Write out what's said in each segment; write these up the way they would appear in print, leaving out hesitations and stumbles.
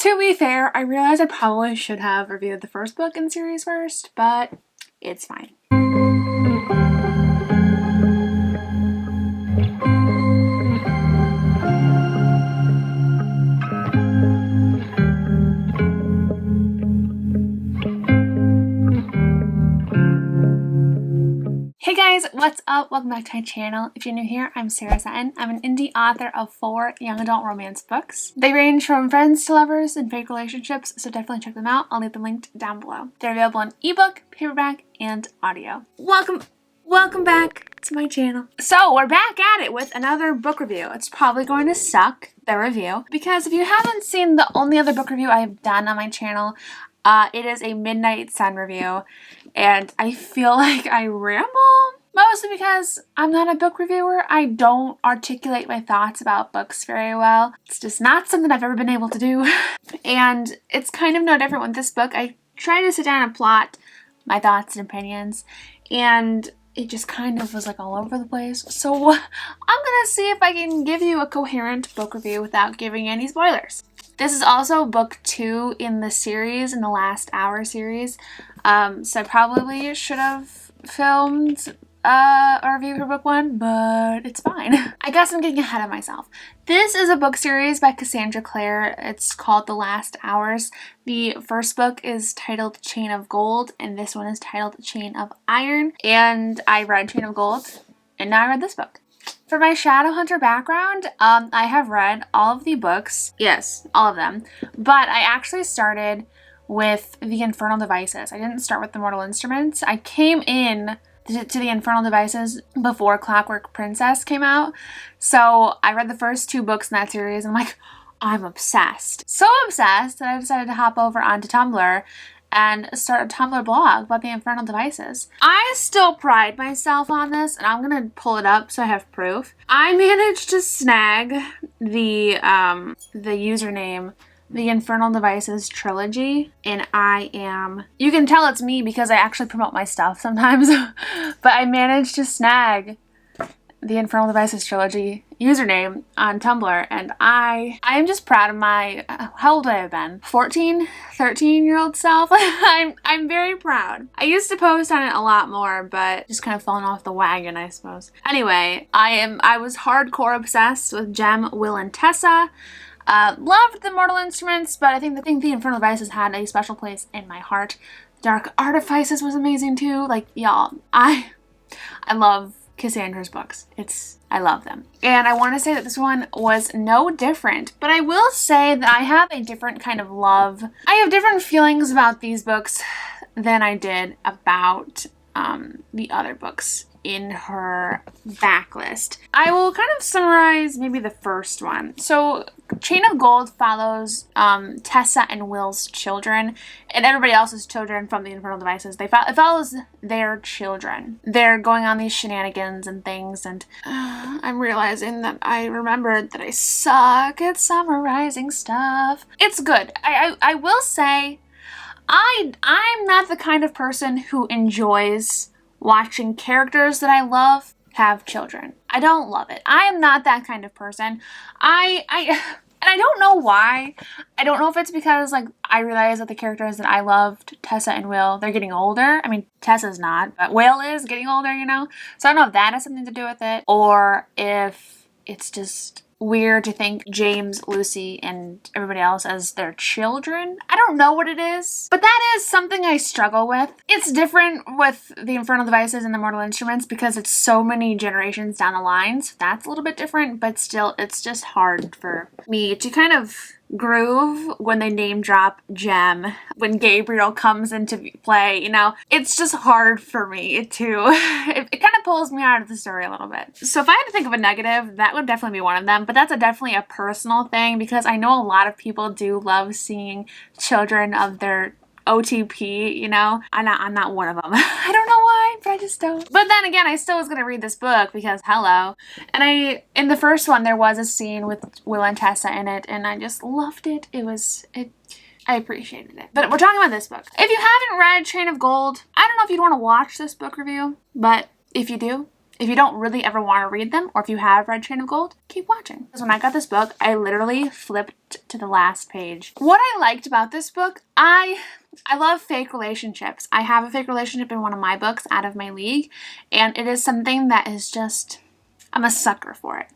To be fair, I realize I probably should have reviewed the first book in the series first, but it's fine. Hey guys, what's up? Welcome back to my channel. If you're new here, I'm Sarah Sutton. I'm an indie author of 4 young adult romance books. They range from friends to lovers and fake relationships, so definitely check them out. I'll leave them linked down below. They're available in ebook, paperback, and audio. Welcome back to my channel. So we're back at it with another book review. It's probably going to suck, the review, because if you haven't seen the only other book review I've done on my channel, it is a Midnight Sun review, and I feel like I ramble, mostly because I'm not a book reviewer. I don't articulate my thoughts about books very well. It's just not something I've ever been able to do, and it's kind of no different with this book. I try to sit down and plot my thoughts and opinions, and it just kind of was like all over the place. So I'm gonna see if I can give you a coherent book review without giving any spoilers. This is also book 2 in the series, in the Last Hour series. So I probably should have filmed a review for book 1, but it's fine. I guess I'm getting ahead of myself. This is a book series by Cassandra Clare. It's called The Last Hours. The first book is titled Chain of Gold, and this one is titled Chain of Iron. And I read Chain of Gold, and now I read this book. For my Shadowhunter background, I have read all of the books. Yes, all of them. But I actually started with the Infernal Devices. I didn't start with the Mortal Instruments. I came in to the Infernal Devices before Clockwork Princess came out. So I read the first 2 books in that series, and I'm like, I'm obsessed. So obsessed that I decided to hop over onto Tumblr and start a Tumblr blog about the Infernal Devices. I still pride myself on this, and I'm gonna pull it up so I have proof. I managed to snag the username, the Infernal Devices Trilogy, and you can tell it's me because I actually promote my stuff sometimes, but I managed to snag the Infernal Devices Trilogy username on Tumblr, and I'm just proud of my, how old would I have been? 13 year old self? I'm very proud. I used to post on it a lot more, but just kind of fallen off the wagon, I suppose. Anyway, I was hardcore obsessed with Jem, Will, and Tessa. Loved the Mortal Instruments, but I think the Infernal Devices had a special place in my heart. Dark Artifices was amazing too. Like, y'all, I love Cassandra's books. I love them. And I want to say that this one was no different, but I will say that I have a different kind of love. I have different feelings about these books than I did about the other books in her backlist. I will kind of summarize maybe the first one. So Chain of Gold follows Tessa and Will's children and everybody else's children from the Infernal Devices. It follows their children. They're going on these shenanigans and things, and I'm realizing that I remembered that I suck at summarizing stuff. It's good. I will say I'm not the kind of person who enjoys watching characters that I love have children. I don't love it. I am not that kind of person. And I don't know why. I don't know if it's because, like, I realize that the characters that I loved, Tessa and Will, they're getting older. I mean, Tessa's not, but Will is getting older, you know? So I don't know if that has something to do with it, or if it's just weird to think James, Lucy, and everybody else as their children. I don't know what it is, but that is something I struggle with. It's different with the Infernal Devices and the Mortal Instruments because it's so many generations down the line, so that's a little bit different, but still, it's just hard for me to kind of groove when they name drop Jem, when Gabriel comes into play, you know. It's just hard for me to, it kind of pulls me out of the story a little bit. So if I had to think of a negative, that would definitely be one of them, but that's definitely a personal thing because I know a lot of people do love seeing children of their OTP, you know. I'm not one of them. I don't know why, but I just don't. But then again, I still was gonna read this book because hello. And in the first one, there was a scene with Will and Tessa in it, and I just loved it. I appreciated it. But we're talking about this book. If you haven't read Chain of Gold, I don't know if you'd want to watch this book review, but if you do, If you don't really ever want to read them, or if you have read Chain of Gold, keep watching. Because when I got this book, I literally flipped to the last page. What I liked about this book, I love fake relationships. I have a fake relationship in one of my books, Out of My League, and it is something that is just, I'm a sucker for it.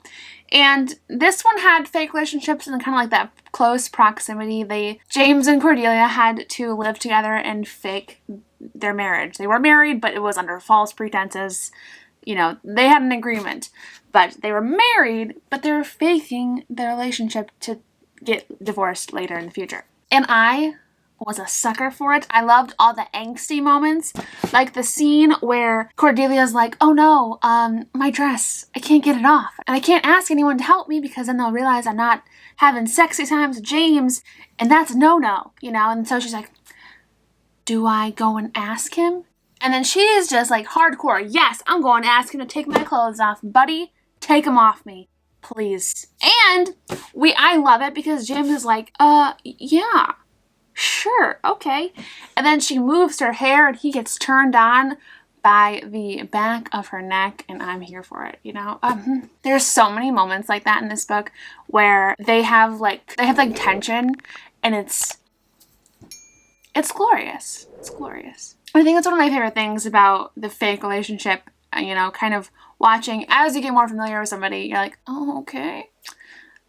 And this one had fake relationships and kind of like that close proximity. James and Cordelia had to live together and fake their marriage. They were married, but it was under false pretenses. You know, they had an agreement, but they were married, but they were faking their relationship to get divorced later in the future. And I was a sucker for it. I loved all the angsty moments, like the scene where Cordelia's like, oh no, my dress, I can't get it off. And I can't ask anyone to help me because then they'll realize I'm not having sexy times with James, and that's a no-no, you know? And so she's like, do I go and ask him? And then she is just like hardcore, yes, I'm going to ask him to take my clothes off. Buddy, take them off me, please. And I love it because James is like, yeah, sure, okay. And then she moves her hair and he gets turned on by the back of her neck, and I'm here for it, you know? There's so many moments like that in this book where they have like tension, and it's glorious. It's glorious. I think that's one of my favorite things about the fake relationship, you know, kind of watching as you get more familiar with somebody, you're like, oh, okay,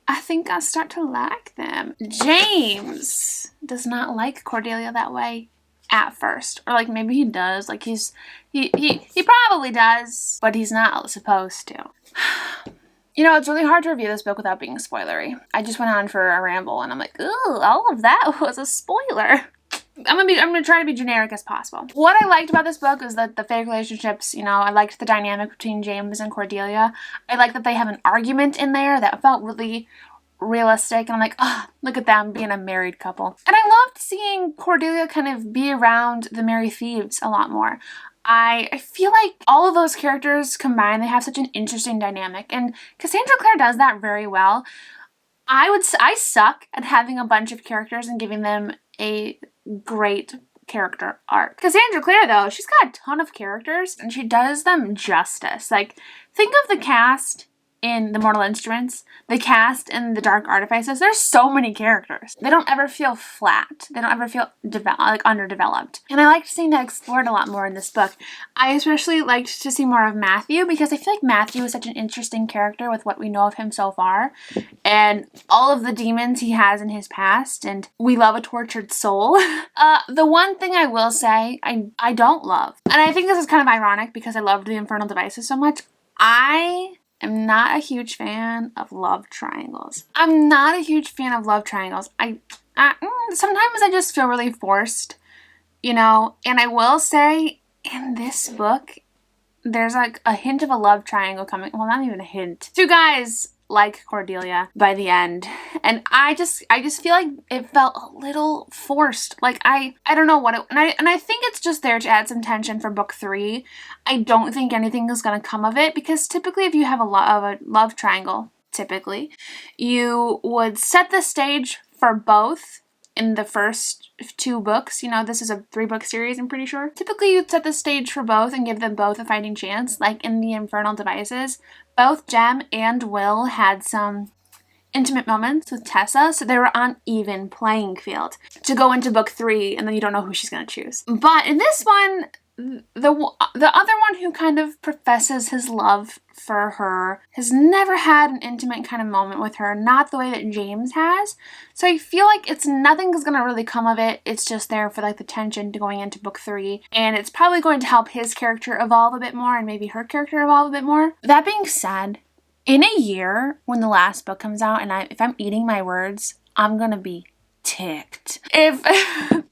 I think I start to like them. James does not like Cordelia that way at first, or like maybe he does, like he probably does, but he's not supposed to. You know, it's really hard to review this book without being spoilery. I just went on for a ramble and I'm like, ooh, all of that was a spoiler. I'm gonna try to be generic as possible. What I liked about this book is that the fake relationships, you know, I liked the dynamic between James and Cordelia. I like that they have an argument in there that felt really realistic, and I'm like, oh, look at them being a married couple. And I loved seeing Cordelia kind of be around the Merry Thieves a lot more. I feel like all of those characters combined, they have such an interesting dynamic, and Cassandra Clare does that very well. I suck at having a bunch of characters and giving them a great character arc. Cassandra Clare, though, she's got a ton of characters and she does them justice. Like, think of the cast in The Mortal Instruments, the cast in The Dark Artifices. There's so many characters. They don't ever feel flat. They don't ever feel underdeveloped. And I liked seeing that explored a lot more in this book. I especially liked to see more of Matthew because I feel like Matthew is such an interesting character with what we know of him so far and all of the demons he has in his past, and we love a tortured soul. The one thing I will say I don't love, and I think this is kind of ironic because I loved the Infernal Devices so much, I'm not a huge fan of love triangles. I'm not a huge fan of love triangles. Sometimes I just feel really forced, you know, and I will say in this book, there's like a hint of a love triangle coming. Well, not even a hint. Two guys like Cordelia by the end, and I just feel like it felt a little forced. Like I don't know what it, and I think it's just there to add some tension for book 3. I don't think anything is going to come of it because typically if you have a love triangle, typically you would set the stage for both in the first 2 books. You know, this is a 3-book series, I'm pretty sure. Typically you'd set the stage for both and give them both a fighting chance. Like in the Infernal Devices, both Jem and Will had some intimate moments with Tessa, so they were on even playing field to go into book 3, and then you don't know who she's going to choose. But in this one, the other one who kind of professes his love for her has never had an intimate kind of moment with her, not the way that James has. So I feel like nothing's gonna really come of it. It's just there for like the tension to going into book 3, and it's probably going to help his character evolve a bit more and maybe her character evolve a bit more. That being said, in a year when the last book comes out, and if I'm eating my words, I'm gonna be ticked. I'm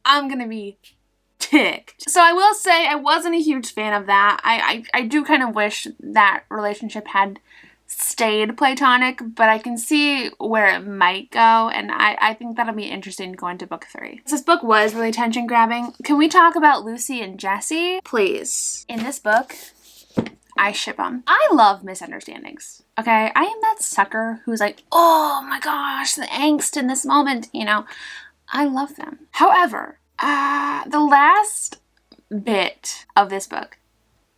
gonna be ticked. So I will say I wasn't a huge fan of that. I do kind of wish that relationship had stayed platonic, but I can see where it might go, and I think that'll be interesting to go into book 3. This book was really tension grabbing. Can we talk about Lucy and Jesse, please? In this book, I ship them. I love misunderstandings, okay? I am that sucker who's like, oh my gosh, the angst in this moment, you know? I love them. However, the last bit of this book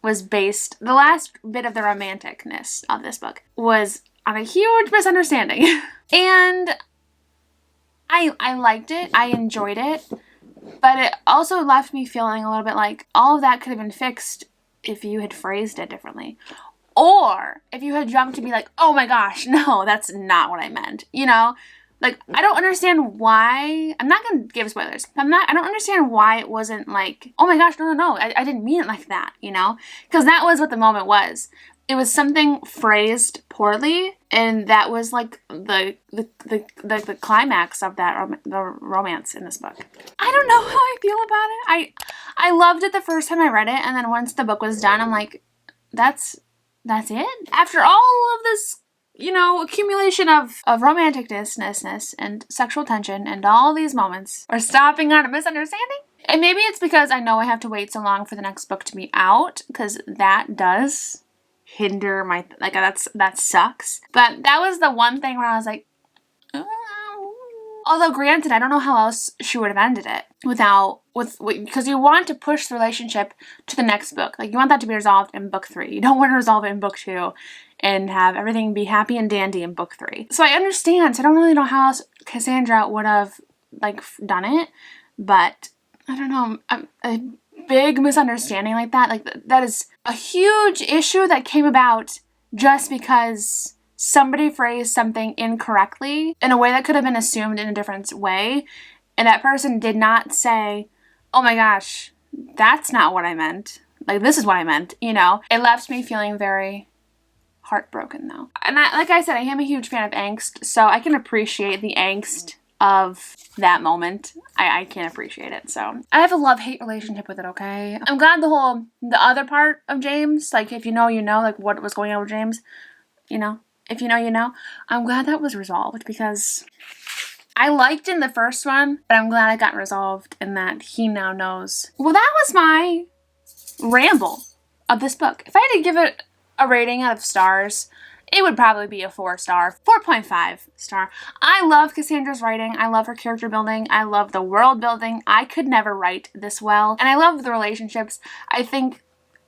was based, the last bit of the romanticness of this book was on a huge misunderstanding. And I liked it, I enjoyed it, but it also left me feeling a little bit like all of that could have been fixed if you had phrased it differently. Or if you had jumped to be like, oh my gosh, no, that's not what I meant, you know? Like, I don't understand why, I'm not going to give spoilers, I don't understand why it wasn't like, oh my gosh, no, I didn't mean it like that, you know? Because that was what the moment was. It was something phrased poorly, and that was like the climax of that the romance in this book. I don't know how I feel about it. I loved it the first time I read it, and then once the book was done, I'm like, that's it? After all of this, you know, accumulation of romanticness and sexual tension and all these moments are stopping on a misunderstanding? And maybe it's because I know I have to wait so long for the next book to be out, because that does hinder my, like, that sucks. But that was the one thing where I was like, although granted, I don't know how else she would have ended it because you want to push the relationship to the next book. Like, you want that to be resolved in book 3. You don't want to resolve it in book 2 and have everything be happy and dandy in book 3. So I understand. So I don't really know how else Cassandra would have, like, done it. But I don't know. A big misunderstanding like that is a huge issue that came about just because somebody phrased something incorrectly in a way that could have been assumed in a different way, and that person did not say, oh my gosh, that's not what I meant. Like, this is what I meant, you know? It left me feeling very heartbroken, though. And like I said, I am a huge fan of angst, so I can appreciate the angst of that moment. I can appreciate it. So I have a love-hate relationship with it, okay? I'm glad the other part of James, like, if you know, you know, like, what was going on with James, you know? If you know, you know. I'm glad that was resolved, because I liked in the first one, but I'm glad it got resolved and that he now knows. Well, that was my ramble of this book. If I had to give it a rating out of stars, it would probably be a 4-star, 4.5 star. I love Cassandra's writing. I love her character building. I love the world building. I could never write this well. And I love the relationships. I think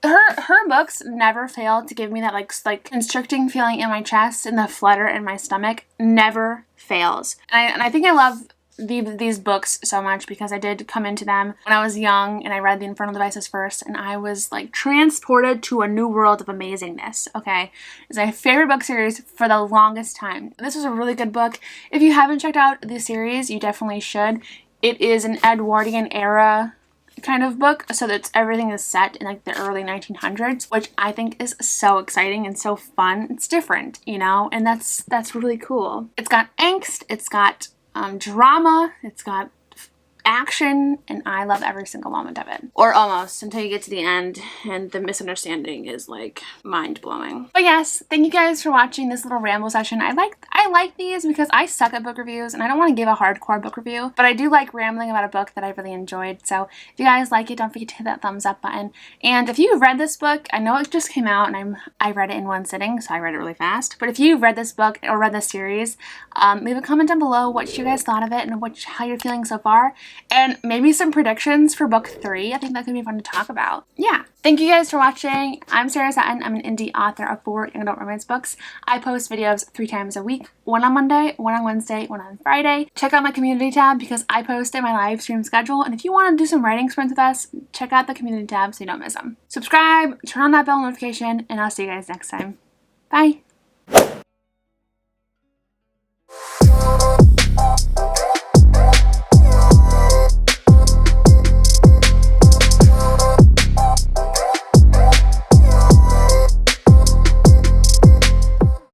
her books never fail to give me that like constricting feeling in my chest and the flutter in my stomach. Never fails. And I think I love these books so much because I did come into them when I was young and I read The Infernal Devices first, and I was like transported to a new world of amazingness, okay? It's my favorite book series for the longest time. This was a really good book. If you haven't checked out the series, you definitely should. It is an Edwardian era kind of book, so that everything is set in like the early 1900s, which I think is so exciting and so fun. It's different, you know, and that's really cool. It's got angst, it's got drama, it's got action, and I love every single moment of it. Or almost, until you get to the end and the misunderstanding is like mind-blowing. But yes, thank you guys for watching this little ramble session. I like these because I suck at book reviews and I don't want to give a hardcore book review, but I do like rambling about a book that I really enjoyed. So if you guys like it, don't forget to hit that thumbs up button. And if you've read this book, I know it just came out and I read it in one sitting, so I read it really fast. But if you've read this book or read this series, leave a comment down below what you guys thought of it and how you're feeling so far. And maybe some predictions for book 3. I think that could be fun to talk about. Yeah. Thank you guys for watching. I'm Sarah Sutton. I'm an indie author of 4 young adult romance books. I post videos 3 times a week. One on Monday, one on Wednesday, one on Friday. Check out my community tab because I post in my live stream schedule. And if you want to do some writing sprints with us, check out the community tab so you don't miss them. Subscribe, turn on that bell notification, and I'll see you guys next time. Bye.